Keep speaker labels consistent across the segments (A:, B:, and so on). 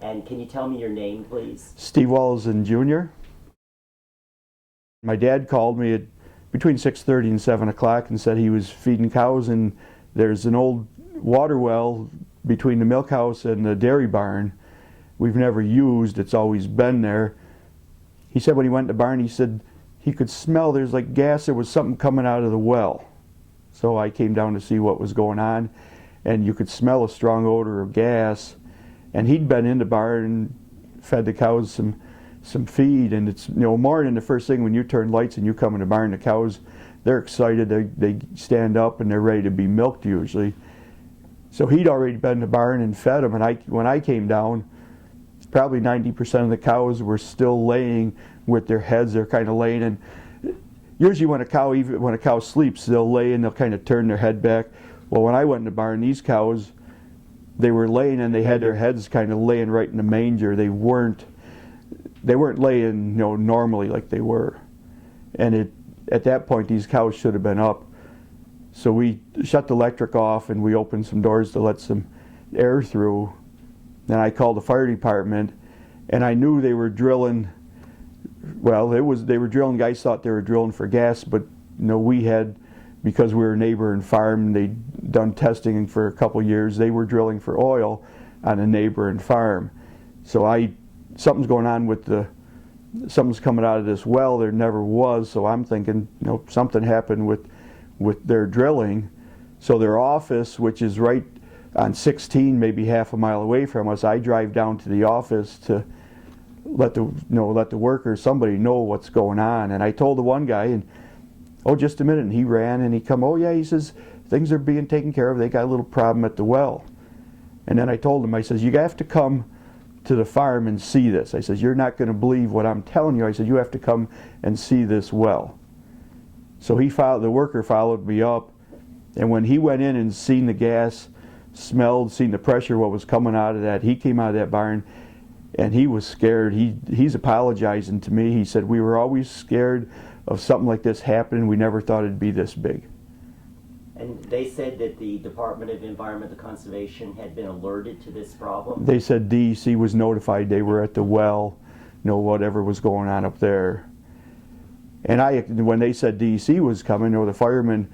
A: And can you tell me your name, please?
B: Steve Wallison Jr. My dad called me at between 6:30 and 7 o'clock and said he was feeding cows, and there's an old water well between the milk house and the dairy barn we've never used. It's always been there. He said when he went to the barn, he said he could smell there's like gas, there was something coming out of the well. So I came down to see what was going on, and you could smell a strong odor of gas. And he'd been in the barn and fed the cows some feed, and it's, you know, morning, the first thing when you turn lights and you come in the barn, the cows, they're excited, they stand up and they're ready to be milked usually. So he'd already been in the barn and fed them, and when I came down, probably 90% of the cows were still laying with their heads, they're kind of laying, and usually when a cow sleeps, they'll lay and they'll kind of turn their head back. Well, when I went in the barn, these cows, they were laying and they had their heads kind of laying right in the manger. They weren't laying, you know, normally like they were. And at that point, these cows should have been up. So we shut the electric off and we opened some doors to let some air through. Then I called the fire department, and I knew they were drilling. Well, they were drilling. Guys thought they were drilling for gas, but you know, we had, because we were a neighboring farm, they'd done testing for a couple years. They were drilling for oil on a neighboring farm. So something's going on with something's coming out of this well. There never was. So I'm thinking, you know, something happened with their drilling. So their office, which is right on 16, maybe half a mile away from us, I drive down to the office to let the workers, somebody know what's going on. And I told the one guy, and oh, just a minute, and he ran and he come, oh yeah, he says, things are being taken care of, they got a little problem at the well. And then I told him, I says, you have to come to the farm and see this. I says, you're not going to believe what I'm telling you. I said, you have to come and see this well. So the worker followed me up, and when he went in and seen the gas, smelled, seen the pressure, what was coming out of that, he came out of that barn and he was scared. He's apologizing to me. He said, we were always scared of something like this happening. We never thought it'd be this big.
A: And they said that the Department of Environmental Conservation had been alerted to this problem?
B: They said DEC was notified. They were at the well, you know, whatever was going on up there. And when they said DEC was coming, you know, the firemen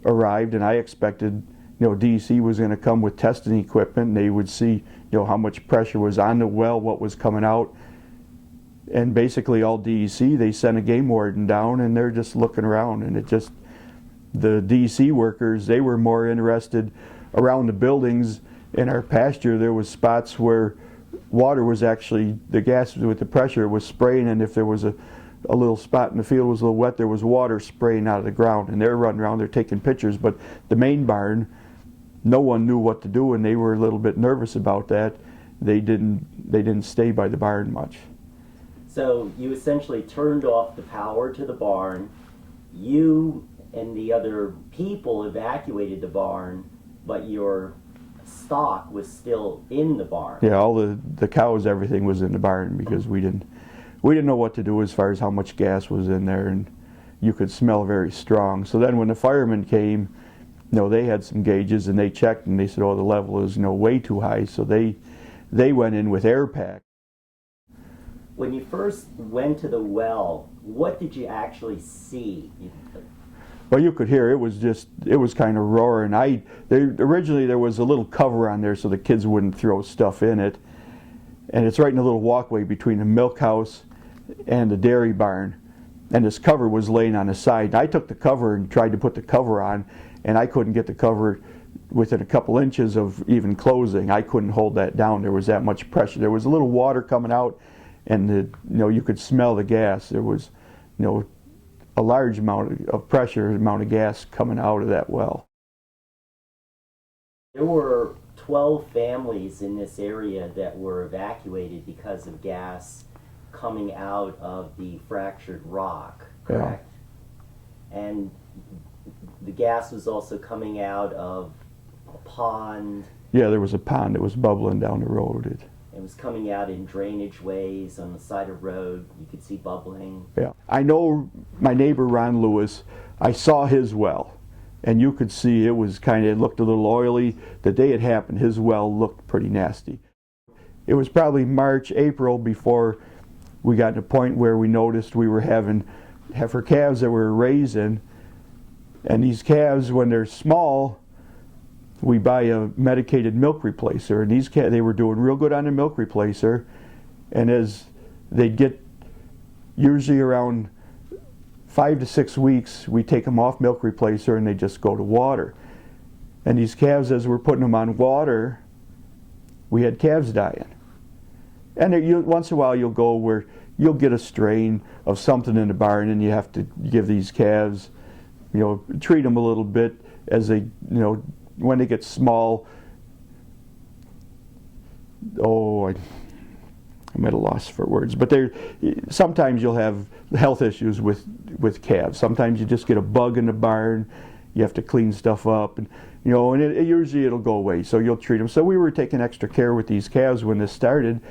B: arrived, and I expected, you know, DEC was going to come with testing equipment, and they would see, you know, how much pressure was on the well, what was coming out. And basically all DEC, they sent a game warden down, and they're just looking around, and the DEC workers, they were more interested around the buildings. In our pasture, there was spots where water was actually, the gas with the pressure was spraying, and if there was a little spot in the field was a little wet, there was water spraying out of the ground, and they're running around, they're taking pictures. But the main barn, no one knew what to do, and they were a little bit nervous about that. They didn't stay by the barn much.
A: So you essentially turned off the power to the barn. You and the other people evacuated the barn, but your stock was still in the barn.
B: Yeah, all the cows, everything was in the barn, because we didn't know what to do as far as how much gas was in there, and you could smell very strong. So then when the firemen came, you know, they had some gauges and they checked, and they said, oh, the level is, you know, way too high. So they went in with air pack.
A: When you first went to the well, what did you actually see?
B: Well, you could hear it was kind of roaring. Originally there was a little cover on there so the kids wouldn't throw stuff in it, and it's right in a little walkway between the milk house and the dairy barn, and this cover was laying on the side. I took the cover and tried to put the cover on, and I couldn't get the cover within a couple inches of even closing. I couldn't hold that down. There was that much pressure. There was a little water coming out, and you could smell the gas. There was, you know, a large amount of pressure, amount of gas coming out of that well.
A: There were 12 families in this area that were evacuated because of gas coming out of the fractured rock, correct? Yeah. And the gas was also coming out of a pond. Yeah,
B: there was a pond that was bubbling down the road.
A: It was coming out in drainage ways on the side of the road. You could see bubbling.
B: Yeah, I know my neighbor Ron Lewis, I saw his well, and you could see it looked a little oily. The day it happened, his well looked pretty nasty. it was probably March, April before we got to a point where we noticed we were having heifer calves that we were raising. And these calves, when they're small, we buy a medicated milk replacer. And these calves, they were doing real good on the milk replacer. And as they'd get usually around 5 to 6 weeks, we take them off milk replacer and they just go to water. And these calves, as we're putting them on water, we had calves dying. And once in a while you'll go where you'll get a strain of something in the barn and you have to give these calves, treat them a little bit as they, when they get small. Oh, I'm at a loss for words. But sometimes you'll have health issues with calves. Sometimes you just get a bug in the barn. You have to clean stuff up. And usually it'll go away. So you'll treat them. So we were taking extra care with these calves when this started.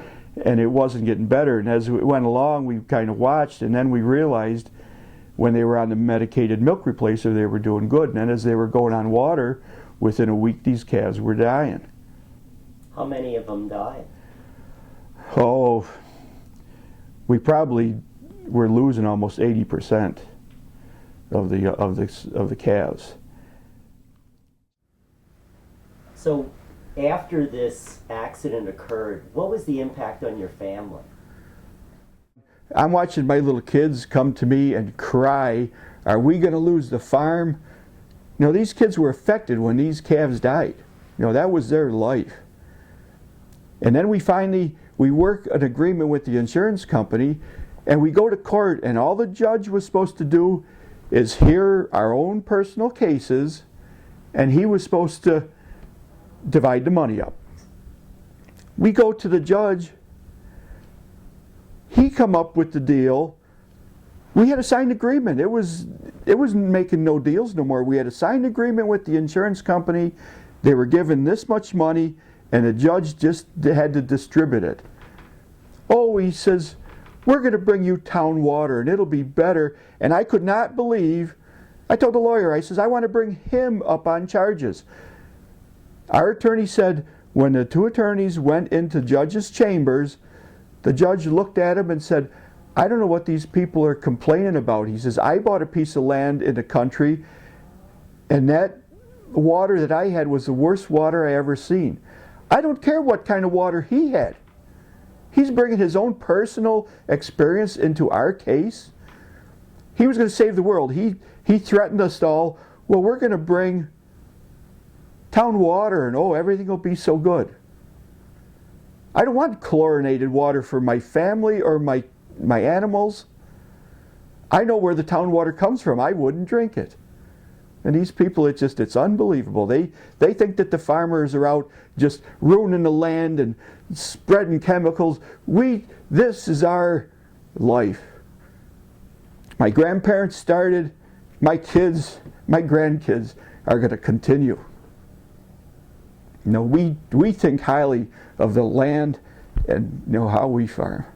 B: And it wasn't getting better. And as it went along, we kind of watched, and then we realized when they were on the medicated milk replacer, they were doing good. And then as they were going on water, within a week, these calves were dying.
A: How many of them died?
B: Oh, we probably were losing almost 80% of the calves.
A: So, after this accident occurred, what was the impact on your family?
B: I'm watching my little kids come to me and cry, are we going to lose the farm? These kids were affected when these calves died. That was their life. And then we work an agreement with the insurance company, and we go to court, and all the judge was supposed to do is hear our own personal cases, and he was supposed to divide the money up. We go to the judge. He come up with the deal. We had a signed agreement. It wasn't making no deals no more. We had a signed agreement with the insurance company. They were given this much money, and the judge just had to distribute it. Oh, he says, we're going to bring you town water, and it'll be better. And I could not believe. I told the lawyer, I says, I want to bring him up on charges. Our attorney said when the two attorneys went into judge's chambers, the judge looked at him and said, I don't know what these people are complaining about. He says, I bought a piece of land in the country, and that water that I had was the worst water I ever seen. I don't care what kind of water he had. He's bringing his own personal experience into our case. He was going to save the world. He threatened us all, well, we're going to bring town water and everything will be so good. I don't want chlorinated water for my family or my animals. I know where the town water comes from. I wouldn't drink it. And these people, it's unbelievable. They think that the farmers are out just ruining the land and spreading chemicals. This is our life. My grandparents started, my kids, my grandkids are going to continue. We think highly of the land and how we farm.